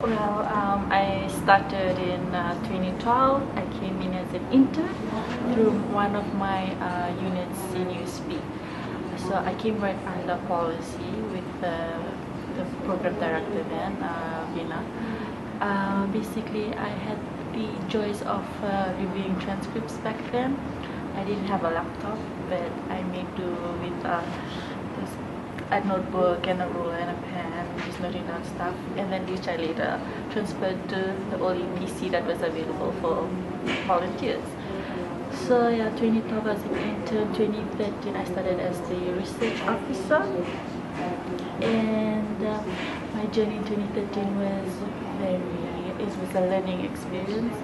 Well, I started in 2012. I came in as an intern through one of my units in USP. So I came right under policy with the program director then, Vina. Basically, I had the joys of reviewing transcripts back then. I didn't have a laptop, but I made do with a notebook and a ruler and a pen, just noting down stuff, and then which I later transferred to the only PC that was available for volunteers. So yeah, 2012 as an intern, 2013 I started as the research officer, and my journey in 2013 was it was a learning experience.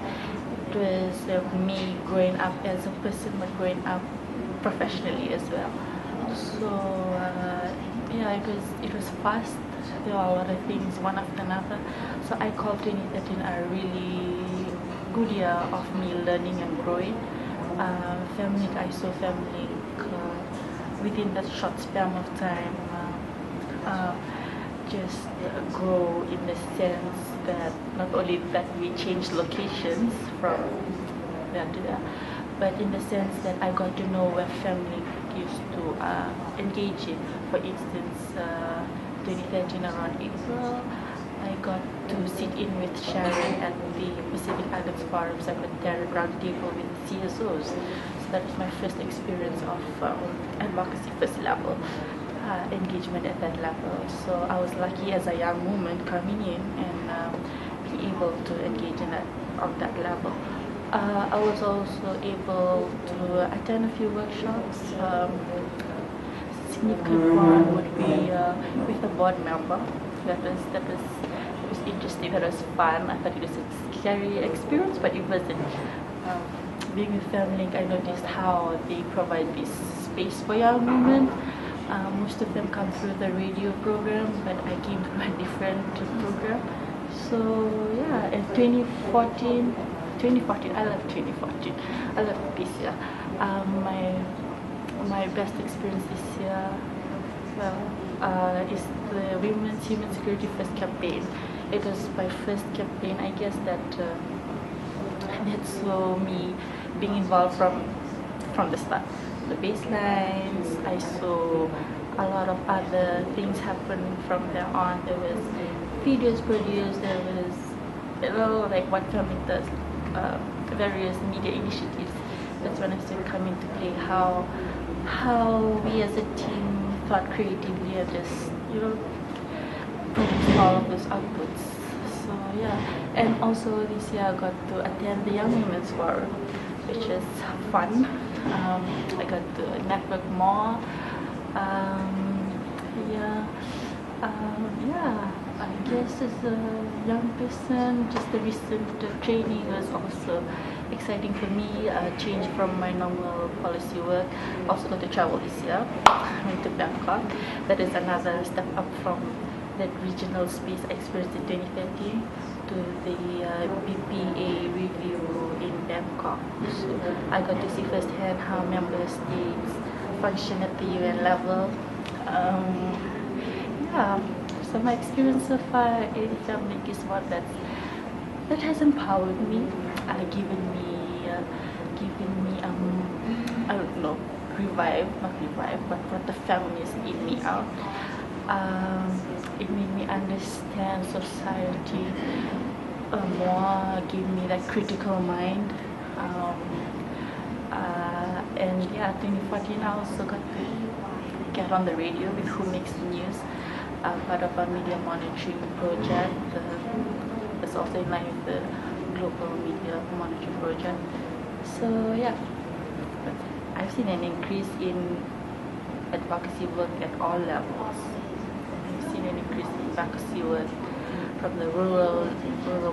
It was me growing up as a person, but growing up professionally as well. So yeah, it was fast. There were a lot of things one after another. So I call 2013 a really good year of me learning and growing. FemLINK, I saw FemLINK within that short span of time just grow in the sense that not only that we changed locations from there to there, but in the sense that I got to know where FemLINK used to engage in. For instance, 2013 around April, I got to sit in with Sharon at the Pacific Islands Forum Secretary Roundtable with CSOs. So that was my first experience of advocacy first level. Engagement at that level. So I was lucky as a young woman coming in and be able to engage in on that level. I was also able to attend a few workshops. Significant one would be with a board member. That was interesting. That was fun. I thought it was a scary experience, but it wasn't. Being with FemLINK, I noticed how they provide this space for young women. Most of them come through the radio program, but I came through a different program. So yeah, in 2014, I love 2014. I love this year. My best experience this year, well, is the Women's Human Security First campaign. It was my first campaign, I guess, that saw me being involved from the start. The baselines, I saw a lot of other things happen from there on. There was videos produced, there was like what FemLINK does, various media initiatives. That's when I started coming to play, how we as a team thought creatively and just produce all of those outputs. So yeah, and also this year I got to attend the Young Women's Forum, which is fun. I got to network more. I guess as a young person, just the recent training was also exciting for me. Change from my normal policy work. Also got to travel this year. I went to Bangkok. That is another step up from that regional space I experienced in 2013 to the BPA review in Bangkok. So I got to see firsthand how member states function at the UN level. So my experience so far in FemLINK is one that has empowered me, given me I don't know, not revive, but brought the feminist in me out. It made me understand society more, gave me that critical mind. And yeah, 2014 I also got to get on the radio with Who Makes the News, part of a media monitoring project. That's also in line with the global media monitoring project. So yeah, I've seen an increase in advocacy work at all levels. I've seen an increase in advocacy work from the rural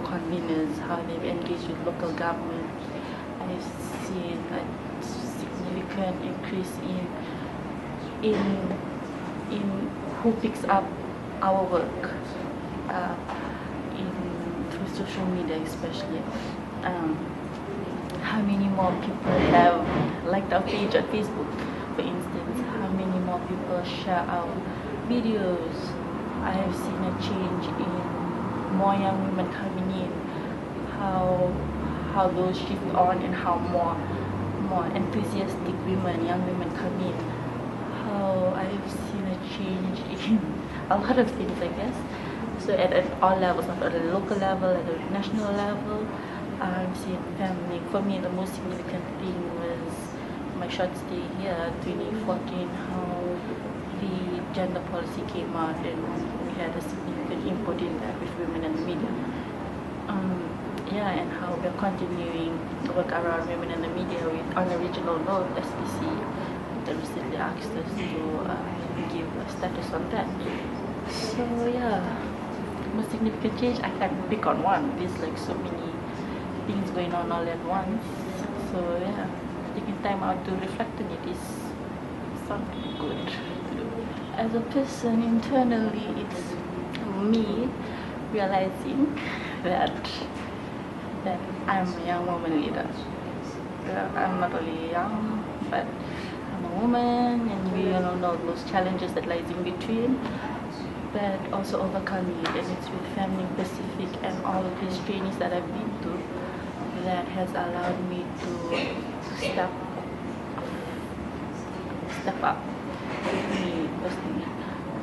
conveners, how they've engaged with local government. I've seen a significant increase in who picks up our work through social media, especially. How many more people have liked our page on Facebook, for instance? How many more people share our videos? I have seen a change in more young women coming in, how those shift on, and how more enthusiastic young women come in, how I've seen a change in a lot of things, I guess. So at all levels, not at the local level, at the national level, I've seen family. For me, the most significant thing was my short stay here, 2014, how the gender policy came out, and we had a significant input in that with women in the media. And how we're continuing to work around women in the media on a regional note, SPC. They recently asked us to give a status on that. So most significant change, I can't pick on one. There's like so many things going on all at once. So taking time out to reflect on it is something good. As a person internally, it's me realizing that I'm a young woman leader. I'm not only young, but I'm a woman, and we all know those challenges that lies in between, but also overcoming it. And it's with FemLINKPACIFIC and all of these trainings that I've been to that has allowed me to step up, me personally.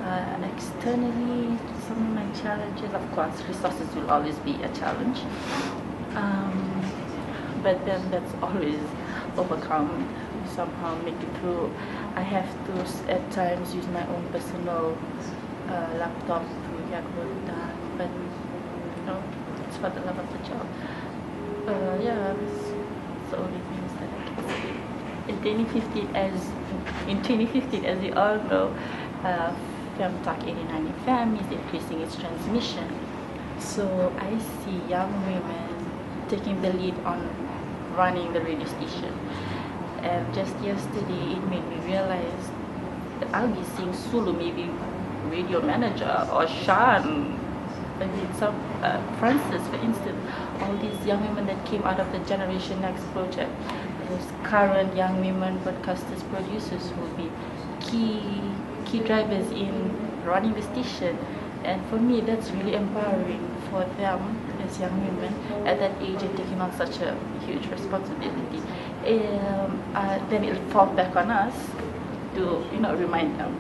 And externally, some of my challenges, of course, resources will always be a challenge. But then that's always overcome, somehow make it through. I have to at times use my own personal laptop to get work done, but it's for the love of the job. It's the only things that I can say. In 2015, as we all know, FemTALK 89 in Fem is increasing its transmission. So I see young women taking the lead on running the radio station. And just yesterday, it made me realize that I'll be seeing Sulu, maybe radio manager, or Sean, some Francis, for instance. All these young women that came out of the Generation Next project, those current young women broadcasters, producers who will be key drivers in running the station. And for me, that's really empowering for them as young women at that age and taking on such a huge responsibility. Then it'll fall back on us to remind them,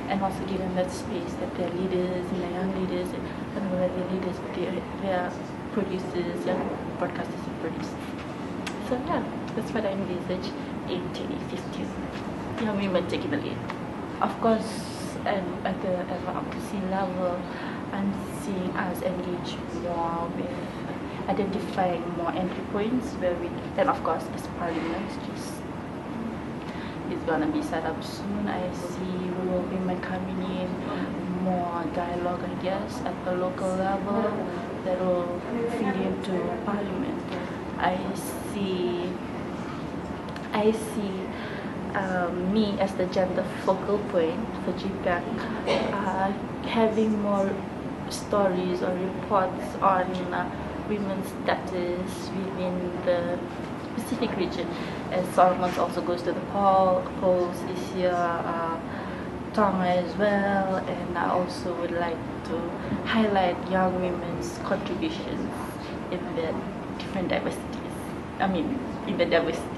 and also give them that space that they're leaders, and they're young leaders, and not only they're leaders, but they're producers, young broadcasters and producers. So that's what I envisage in 2015. Young women taking the lead. Of course, and at the advocacy level, I'm seeing us engage more with identifying more entry points and of course, as Parliament is gonna be set up soon. I see more women coming in, more dialogue, I guess, at the local level that will feed into Parliament. I see me as the gender focal point for GPAC, having more stories or reports on women's status within the Pacific region. As Solomons also goes to the polls this year, Tonga as well, and I also would like to highlight young women's contributions in the different diversities. In the diversity